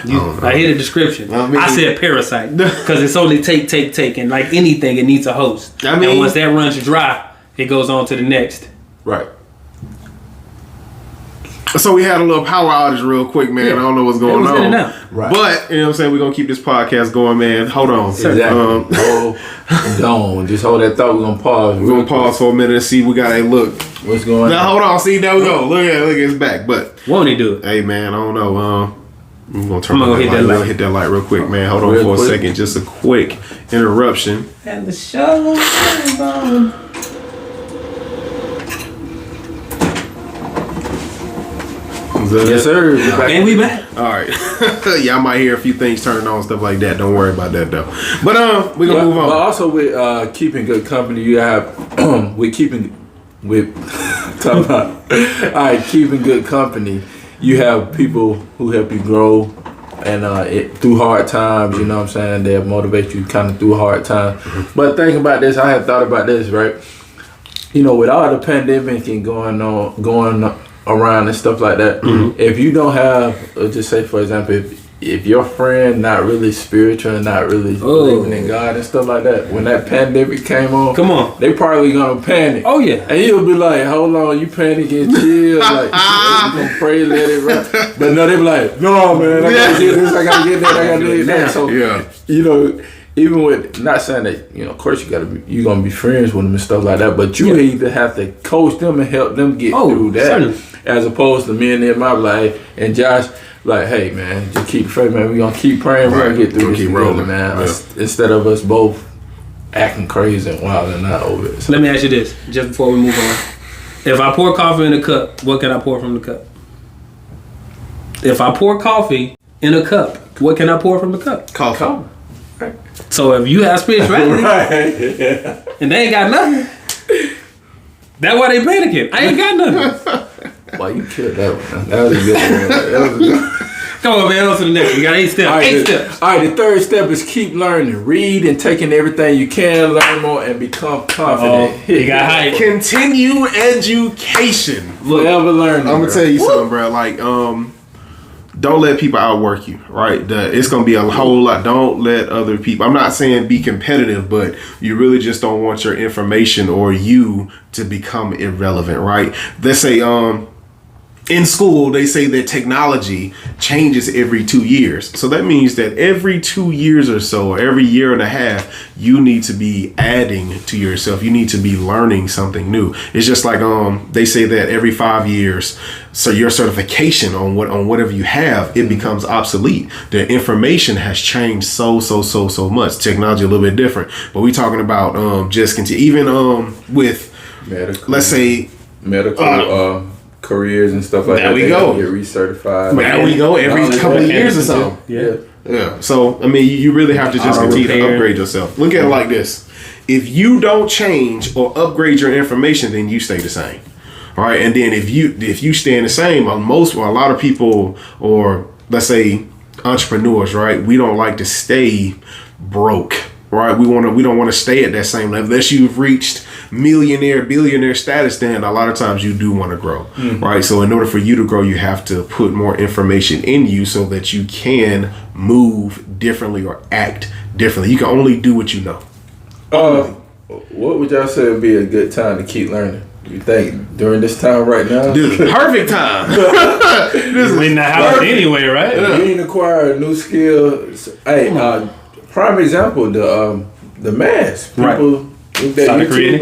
I hear the description. I mean- I said parasite because it's only take, and like anything, it needs a host. I mean- and once that runs dry, it goes on to the next. Right. So we had a little power outage real quick, man. Yeah. I don't know what's It going was in and on. out. Right. But, you know what I'm saying? We're going to keep this podcast going, man. Hold on. Exactly. Hold on. Just hold that thought. We're gonna pause. We're going to pause for a minute and see. We got a look. What's going Now, on? hold on. See, there we go. Look at it's back. But, Won't he do it? hey, man, I don't know. I'm going to turn I'm on gonna that hit light. that We'll light. hit that light real quick, man. Hold on Real for a quick. second. Just a quick interruption. And the show is on. Is that Yes, it? sir. We're back. And we back. All right. Yeah, I might hear a few things turning on, stuff like that. Don't worry about that, though. But we're going to move on. But also with keeping good company, you have keeping good company, you have people who help you grow and through hard times, you know what I'm saying? They'll motivate you kind of through hard times. But think about this, I have thought about this, right? You know, with all the pandemic and going around and stuff like that, if you don't have, just say for example, if your friend not really spiritual and not really believing in God and stuff like that, when that pandemic came on, Come on. they probably gonna panic. Oh yeah. And you'll be like, hold on, you panicking, chill, like, you gonna pray, let it run. But no, they be like, no, man, I gotta get this, I gotta get that, I gotta get that. So, Yeah. you know, even with not saying that of course you're gonna be friends with them and stuff like that, but you either have to coach them and help them get through that, certainly. as opposed to me and them. I be like, and Josh, like, hey man, just keep faith, man. We gonna keep praying. We're gonna get through this keep together, rolling, man. yeah. Instead of us both acting crazy and wild and not over it. So, Let me ask you this, just before we move on. If I pour coffee in a cup, what can I pour from the cup? If I pour coffee in a cup, what can I pour from the cup? Coffee. So if you have spirituality right. and they ain't got nothing, that's why they panicking. I ain't got nothing. Why you killed that one? That was a good one. That was a good. Come on, man. On to the next. We got 8 steps. All right, 8 steps. All right, the third step is keep learning. Read and taking everything you can, learn more, and become confident. You got hype. Continue education. Forever learning. I'm gonna bro. tell you something, bro. Like, don't let people outwork you, right? It's gonna be a whole lot. Don't let other people. I'm not saying be competitive, but you really just don't want your information or you to become irrelevant, right? Let's say, in school, they say that technology changes every 2 years. So that means that every 2 years or so, or every year and a half, you need to be adding to yourself. You need to be learning something new. It's just like they say that every 5 years, so your certification on whatever you have, it becomes obsolete. The information has changed so much. Technology a little bit different, but we talking about just continue. Even with medical, let's say medical. Careers and stuff like that. There we go. Get recertified. There we go. Every couple of years or so. Yeah. So I mean, you really have to just continue to upgrade yourself. Look at it like this: if you don't change or upgrade your information, then you stay the same. All right. And then if you stay the same, a lot of people, or let's say entrepreneurs, right? We don't like to stay broke. Right, we don't want to stay at that same level. Unless you've reached millionaire, billionaire status, then a lot of times you do want to grow. Right, so in order for you to grow, you have to put more information in you so that you can move differently or act differently. You can only do what you know. What would y'all say would be a good time to keep learning? You think during this time right now? This is the perfect time. This in the house anyway, right? You ain't acquire a new skill. Hey, prime example, the mask. People Started creating.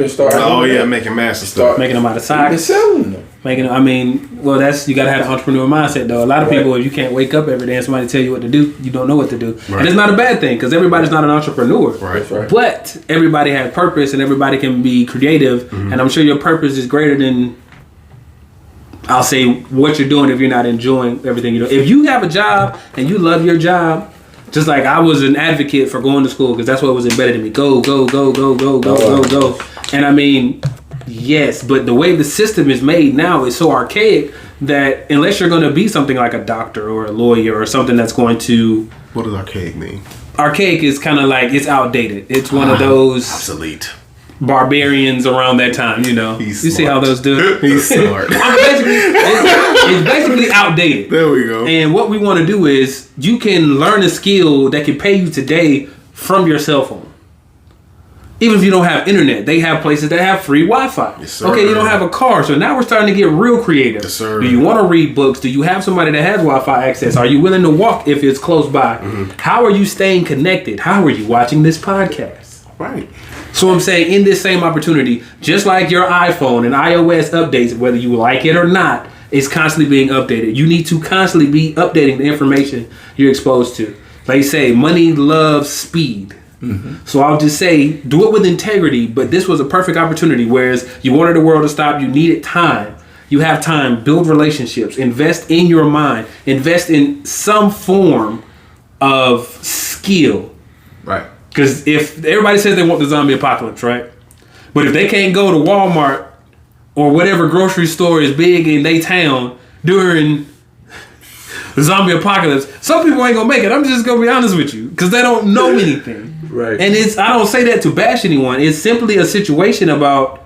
Making masks and stuff. Making them out of They're socks. selling them. You gotta have an entrepreneur mindset though. A lot of people, if you can't wake up every day and somebody tell you what to do, you don't know what to do. Right. And it's not a bad thing because everybody's not an entrepreneur. Right. That's right. But everybody has purpose and everybody can be creative. And I'm sure your purpose is greater than, I'll say, what you're doing if you're not enjoying everything you do. If you have a job and you love your job, just like I was an advocate for going to school because that's what was embedded in me. Go. And I mean, yes, but the way the system is made now is so archaic that unless you're going to be something like a doctor or a lawyer or something that's going to... What does archaic mean? Archaic is kind of like, it's outdated. It's one of those... Obsolete. Barbarians around that time, you see how those do it. He's smart. It's basically outdated. There we go. And what we want to do is you can learn a skill that can pay you today from your cell phone. Even if you don't have internet, they have places that have free Wi-Fi. Yes, sir. Okay, you don't have a car, so now we're starting to get real creative. Yes, sir. Do you want to read books? Do you have somebody that has Wi-Fi access? Are you willing to walk if it's close by? How are you staying connected? How are you watching this podcast? Right. So I'm saying in this same opportunity, just like your iPhone and iOS updates, whether you like it or not, is constantly being updated. You need to constantly be updating the information you're exposed to. Like you say, money loves speed. So I'll just say, do it with integrity, but this was a perfect opportunity. Whereas you wanted the world to stop, you needed time. You have time, build relationships, invest in your mind, invest in some form of skill. Right. Because if everybody says they want the zombie apocalypse, right? But if they can't go to Walmart or whatever grocery store is big in their town during the zombie apocalypse, some people ain't gonna make it. I'm just gonna be honest with you, because they don't know anything. Right. And I don't say that to bash anyone. It's simply a situation about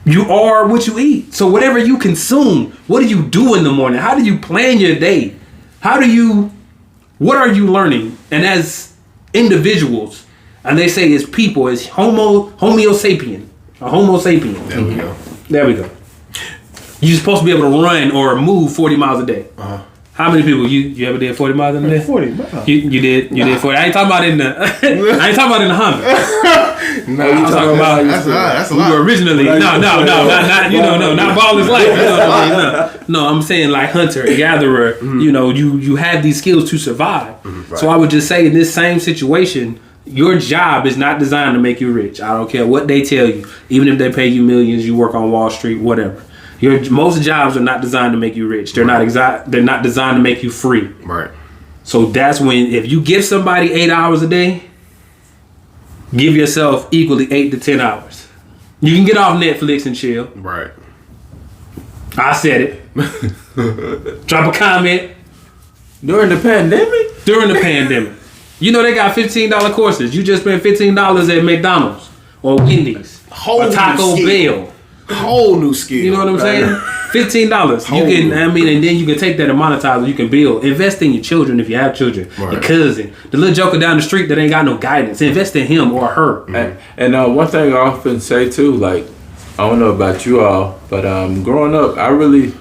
you are what you eat. So whatever you consume, what do you do in the morning? How do you plan your day? What are you learning? And as individuals, and they say as people, as homo sapien. A homo sapien. There we go. There we go. You're supposed to be able to run or move 40 miles a day. How many people you ever did 40 miles in a day? 40 miles. You did 40. I ain't talking about in the I ain't talking about in the Honda. No, I'm talking about that's a we lot. were originally not ball is life. No, I'm saying like hunter and gatherer. You know, you have these skills to survive. So I would just say in this same situation, your job is not designed to make you rich. I don't care what they tell you. Even if they pay you millions, you work on Wall Street, whatever. Most jobs are not designed to make you rich. They're not they're not designed to make you free. Right. So that's when, if you give somebody 8 hours a day, give yourself equally 8 to 10 hours. You can get off Netflix and chill. Right. I said it. Drop a comment. During the pandemic? During the pandemic. You know they got $15 courses. You just spent $15 at McDonald's or Wendy's or Taco Bell. Whole new skill. You know what I'm saying? $15. You can, and then you can take that and monetize it. You can build. Invest in your children if you have children. Right. Your cousin. The little joker down the street that ain't got no guidance. Invest in him or her. And one thing I often say too, like, I don't know about you all, but growing up, I really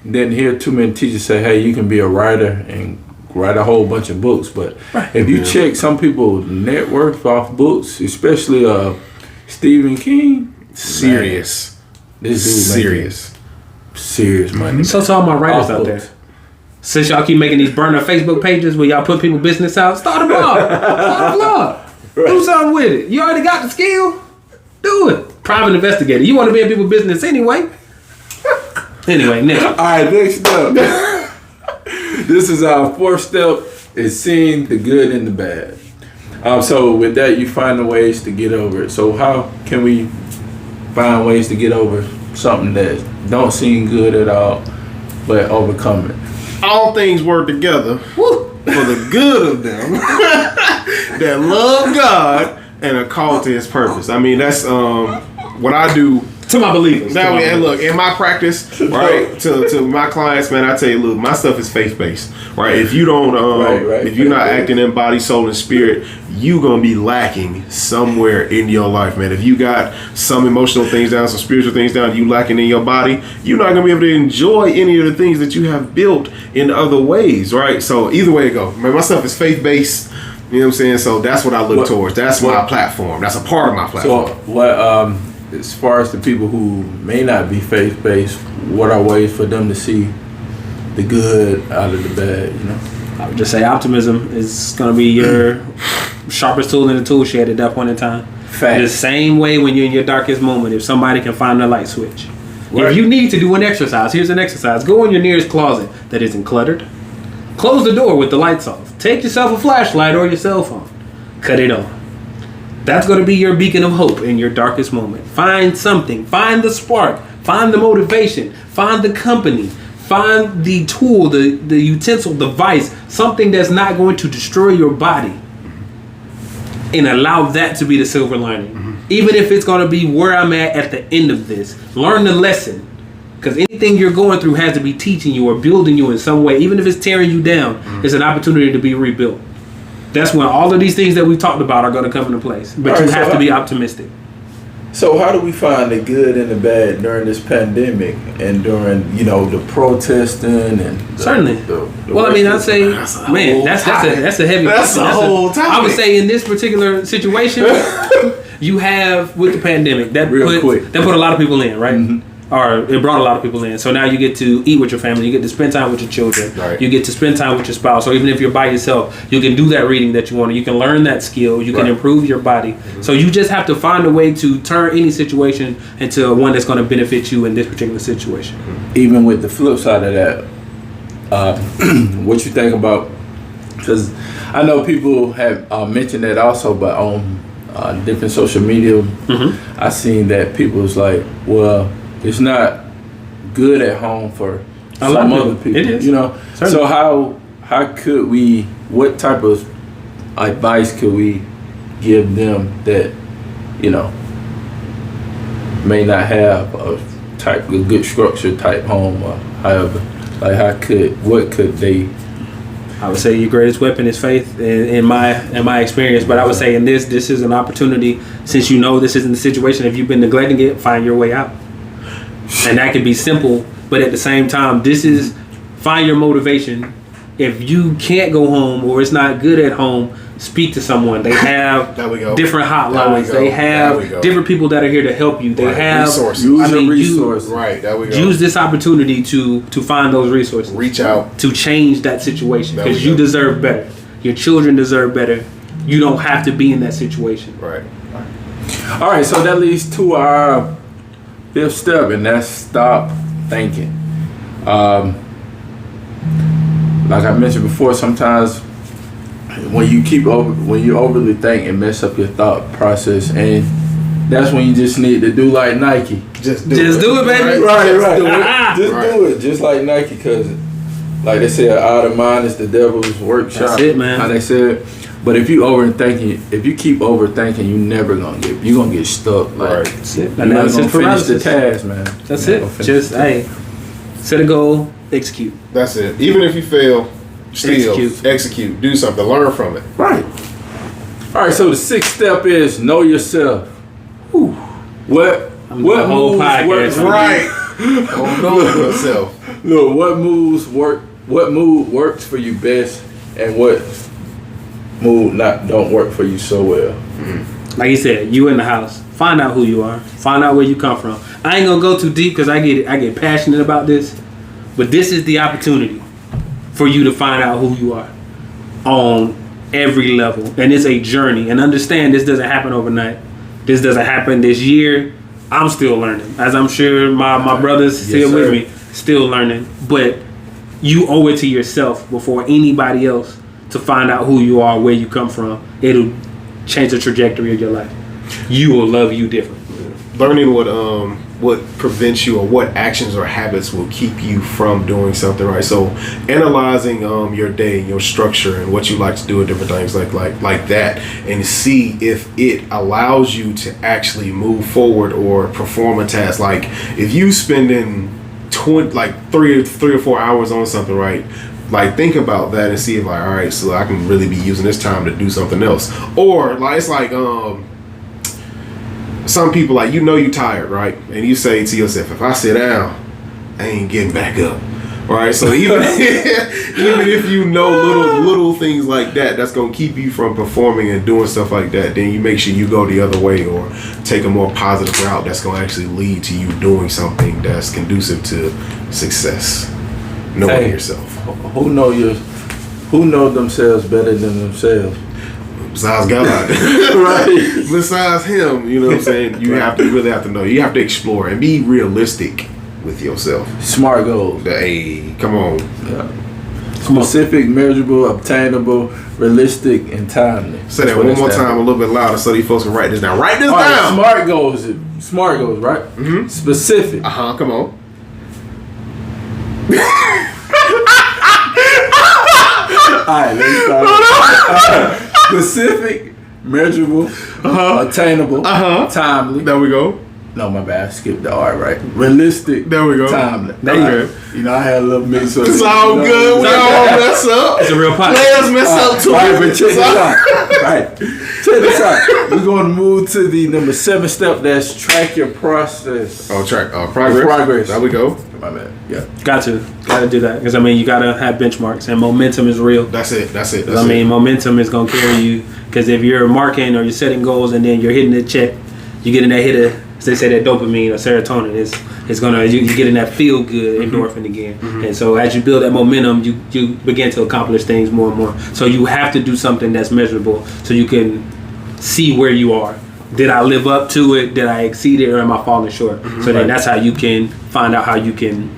didn't hear too many teachers say, hey, you can be a writer and write a whole bunch of books. But if you check some people's net worth off books, especially Stephen King, Serious. This dude serious money. So to all my writers out there, since y'all keep making these burner Facebook pages where y'all put people business out, start a blog. Start a blog. Do something with it. You already got the skill. Do it. Private investigator. You want to be in people's business anyway. Anyway, next. All right, next up. This is our fourth step, is seeing the good and the bad. So with that, you find the ways to get over it. So how can we find ways to get over something that don't seem good at all, but overcome it? All things work together for the good of them that love God and are called to His purpose. I mean, that's what I do. To my believers. That way, and look, in my practice, right, to my clients, man, I tell you, look, my stuff is faith based, right? If you don't, if you're not acting in body, soul, and spirit, you gonna be lacking somewhere in your life, man. If you got some emotional things down, some spiritual things down, you lacking in your body, you're not gonna be able to enjoy any of the things that you have built in other ways, right? So either way it go, man, my stuff is faith based. You know what I'm saying? So that's what I look towards. That's my platform. That's a part of my platform. So what? As far as the people who may not be faith-based, what are ways for them to see the good out of the bad, you know? I would just say optimism is going to be your sharpest tool in the tool shed at that point in time. Fact. The same way when you're in your darkest moment, if somebody can find the light switch. Right. If you need to do an exercise, here's an exercise. Go in your nearest closet that isn't cluttered. Close the door with the lights off. Take yourself a flashlight or your cell phone. Cut it on. That's going to be your beacon of hope in your darkest moment. Find something. Find the spark. Find the motivation. Find the company. Find the tool, the utensil, the vice, something that's not going to destroy your body. And allow that to be the silver lining. Even if it's going to be where I'm at the end of this. Learn the lesson. Because anything you're going through has to be teaching you or building you in some way. Even if it's tearing you down, it's an opportunity to be rebuilt. That's when all of these things that we talked about are going to come into place. But you have to be optimistic. So how do we find the good and the bad during this pandemic and during, the protesting and Certainly. Well, I mean, I'd say, that's a heavy. That's a whole topic. I would say in this particular situation, you have with the pandemic that put a lot of people in, right? Mm-hmm. Or it brought a lot of people in. So now you get to eat with your family. You get to spend time with your children. Right. You get to spend time with your spouse. Or even if you're by yourself, you can do that reading that you want. You can learn that skill. You can improve your body. Mm-hmm. So you just have to find a way to turn any situation into one that's going to benefit you in this particular situation. Even with the flip side of that, what you think about, because I know people have mentioned that also, but on different social media, I seen that people was like, well, it's not good at home for some other people. It is. Certainly. So how could we, what type of advice could we give them that, may not have a good structure type home or however? Like what could they? I would say your greatest weapon is faith in my experience. But I would say in this is an opportunity, since this isn't the situation, if you've been neglecting it, find your way out. And that can be simple, but at the same time, this is find your motivation if you can't go home or it's not good at home, speak to someone. They have There we go. different hotlines. There we go. They There we go. have different people that are here to help you. They Right. have Resources. Use I your mean, resources. Right, there we go. use this opportunity to find those resources. Reach out. To change that situation There we because you go. deserve better. Your children deserve better. You don't have to be in that situation. Right. All right, so that leads to our fifth step, and that's stop thinking. Like I mentioned before, sometimes when you overly think, it mess up your thought process, and that's when you just need to do like Nike. Just do it, baby. Right. Do it. Just Right. do it, just like Nike, because like they say, out of mind is the devil's workshop. That's it, man. How they said. But if you keep overthinking, you're gonna get stuck. Like, Right. That's it. you're not gonna Analysis finish the paralysis. task, man. That's You're it. not gonna finish Just the task. hey, set a goal, execute. That's it. Even if you fail, still Execute. execute. Do something. Learn from it. Right. All right. So the sixth step is know yourself. Whew. What the whole moves podcast. work for you? Right. Oh, know yourself. Look, what moves work? What move works for you best, and what move don't work for you so well? Like you said, you in the house. Find out who you are. Find out where you come from. I ain't gonna go too deep because I get passionate about this. But this is the opportunity for you to find out who you are on every level, and it's a journey. And understand, this doesn't happen overnight. This doesn't happen this year. I'm still learning, as I'm sure my brothers still Yes, with sir. me, still learning. But you owe it to yourself before anybody else to find out who you are, where you come from. It'll change the trajectory of your life. You will love you different. Learning what prevents you or what actions or habits will keep you from doing something right. So analyzing your day, your structure, and what you like to do and different things like that, and see if it allows you to actually move forward or perform a task. Like if you spending 3 or 4 hours on something, right? Like think about that and see if like, all right, so I can really be using this time to do something else. Or like it's like some people, like, you tired, right? And you say to yourself, if I sit down, I ain't getting back up. Right? So even if you know little things like that, that's gonna keep you from performing and doing stuff like that, then you make sure you go the other way or take a more positive route that's gonna actually lead to you doing something that's conducive to success. Knowing yourself. Who know themselves better than themselves? Besides God. Right. Besides him, you know what I'm saying? You really have to know. You have to explore and be realistic with yourself. Smart goals. Hey, come on. Yeah. Specific, measurable, obtainable, realistic, and timely. Say that one more time, a little bit louder, so these folks can write this down. Write this All right, down. smart goals, right? Mm-hmm. Specific. Come on. All right, let's start. Specific, measurable, attainable, timely. There we go. No, my bad. I skipped the R, right? Realistic. There we go. Timely. There you go. You know, I had a little mix up. It's all good. We all mess up. It's a real podcast. Players mess up too. All right, but check this out. Right. Check this out. We're going to move to the number 7 step. That's track your process. Oh, track progress. Progress. There we go. My bad. Yeah. Got to do that because you gotta have benchmarks and momentum is real. That's it. Momentum is gonna carry you because if you're marking or you're setting goals and then you're hitting the check, you get in that hit of, as they say, that dopamine or serotonin. It's gonna you get in that feel good endorphin again. And so as you build that momentum, you begin to accomplish things more and more. So you have to do something that's measurable so you can see where you are. Did I live up to it? Did I exceed it, or am I falling short? So then that's how you can find out how you can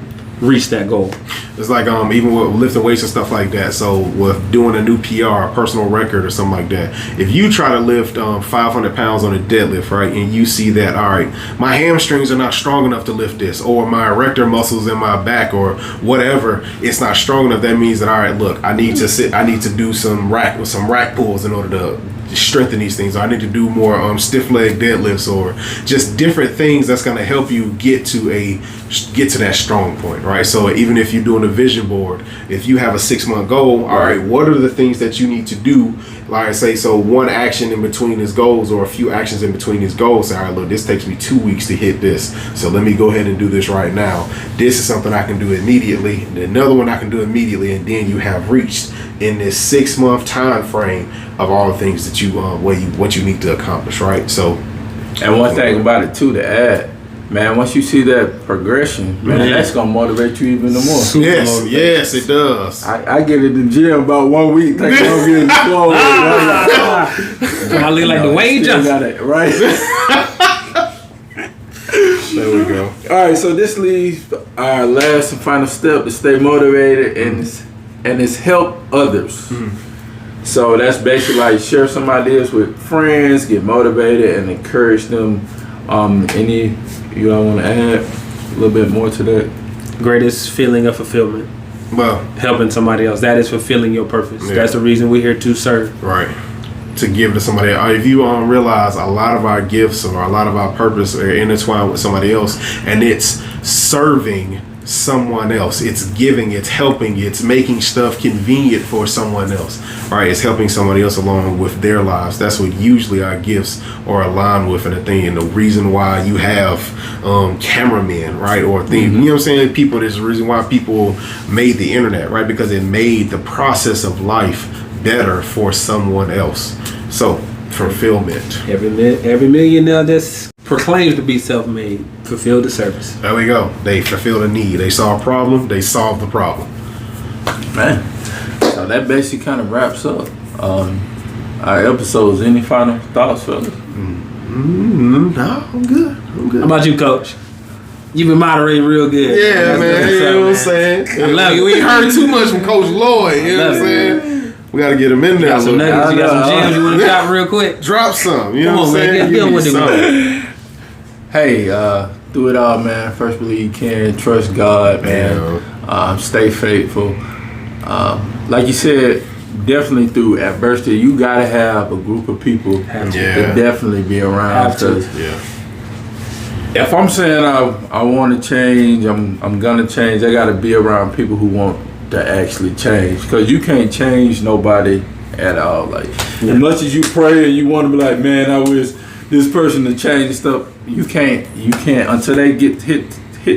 reach that goal. It's like even with lifting weights and stuff like that. So with doing a new PR, a personal record or something like that, if you try to lift 500 pounds on a deadlift, right, and you see that, all right, my hamstrings are not strong enough to lift this, or my erector muscles in my back or whatever, it's not strong enough. That means that, all right, look, I need to do some rack pulls in order to strengthen these things. Or I need to do more stiff leg deadlifts, or just different things that's going to help you get to that strong point, right? So even if you're doing a vision board, if you have a 6-month goal, all right, what are the things that you need to do? Like I say, so one action in between his goals, or a few actions in between his goals. Say, all right, look, this takes me 2 weeks to hit this, so let me go ahead and do this right now. This is something I can do immediately, and another one I can do immediately, and then you have reached in this 6-month time frame of all the things that what you need to accomplish, right? So, and one thing about it too to add, man, once you see that progression, man, that's gonna motivate you even more. Yes, it does. I get in the gym about 1 week, think I'm getting swole. I look like the Wayne Johnson, right? There we go. All right, so this leaves our last and final step to stay motivated, and it's help others. So that's basically like share some ideas with friends, get motivated, and encourage them. Any you all want to add a little bit more to that? Greatest feeling of fulfillment. Well, helping somebody else. That is fulfilling your purpose. Yeah. That's the reason we're here to serve. Right. To give to somebody. If you realize a lot of our gifts or a lot of our purpose are intertwined with somebody else, and it's serving someone else, it's giving, it's helping, it's making stuff convenient for someone else, right? It's helping somebody else along with their lives. That's what usually our gifts are aligned with, and the thing, and the reason why you have cameramen, right, or things, you know what I'm saying, people, there's a reason why people made the internet, right, because it made the process of life better for someone else. So fulfillment. Every millionaire that proclaims to be self-made fulfilled the service. There we go. They fulfilled a need. They saw a problem. They solved the problem. Man, so that basically kind of wraps up our episodes. Any final thoughts, fellas? No, I'm good. How about you, Coach? You've been moderating real good. Yeah, man. You know what I'm saying? I love you. We ain't heard too much from Coach Lloyd. You know what I'm saying? We got to get him in there. You got some nuggets, you got some gems you want to drop real quick? Drop some. You know Come what I'm on, man. saying? Get with it, Hey, do it all, man. First believe you can. Trust God, man. Stay faithful. Like you said, definitely through adversity, you got to have a group of people to definitely be around. If I'm saying I want to change, I'm going to change, I got to be around people who want to actually change, because you can't change nobody at all. Like, as much as you pray and you want to be like, man, I wish this person to change and stuff, you can't until they get hit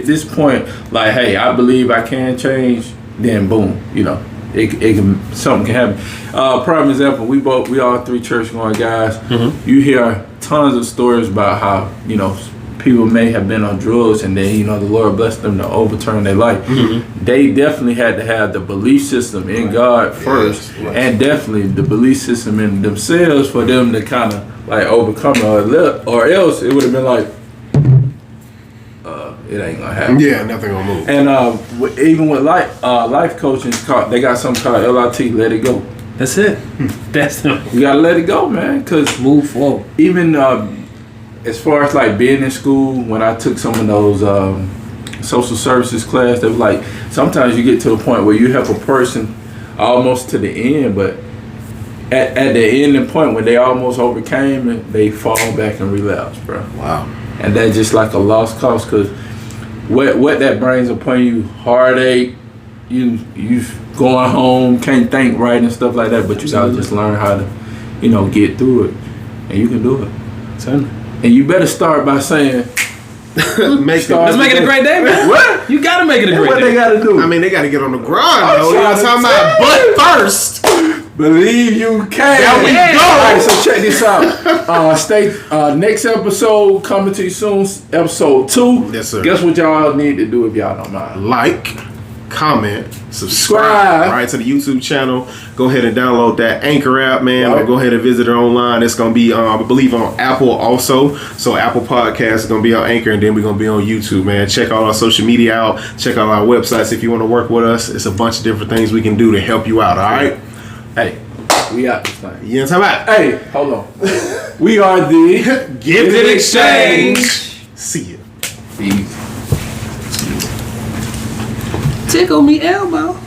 this point, like, hey, I believe I can change, then boom, you know, it can, something can happen. Prime example, we all three church going guys. You hear tons of stories about how, you know, people may have been on drugs, and then, you know, the Lord blessed them to overturn their life. They definitely had to have the belief system in God first, and definitely the belief system in themselves for them to kind of like overcome it, or else it would have been like, it ain't gonna happen. Yeah, nothing gonna move. And even with life coaching, they got something called LRT, let it go. That's it. That's you gotta let it go, man, because move forward. Even as far as like being in school, when I took some of those social services class, they were like, sometimes you get to a point where you help a person almost to the end, but at the ending point when they almost overcame it, they fall back and relapse, bro. Wow. And that's just like a lost cause, because what that brings upon you, heartache, you going home, can't think right and stuff like that, but you gotta just learn how to, you know, get through it, and you can do it. Certainly. And you better start by saying, let's make it a great day, man. What? You gotta make it a great day. What they gotta do? I mean, they gotta get on the grind, though. You know what I'm talking about? But first, believe you can. There we go. All right, so check this out. Next episode coming to you soon, episode 2. Yes, sir. Guess what y'all need to do if y'all don't mind? like, comment, subscribe, right, to the YouTube channel. Go ahead and download that Anchor app, man. Right. Or go ahead and visit it online. It's gonna be, I believe, on Apple also. So Apple Podcasts is gonna be on Anchor, and then we're gonna be on YouTube, man. Check all our social media out. Check out our websites if you want to work with us. It's a bunch of different things we can do to help you out. All right. Hey, we out this thing. You know what I'm talking about? Hey, hold on. We are the Gifted Exchange. See you. Peace. Tickle me elbow.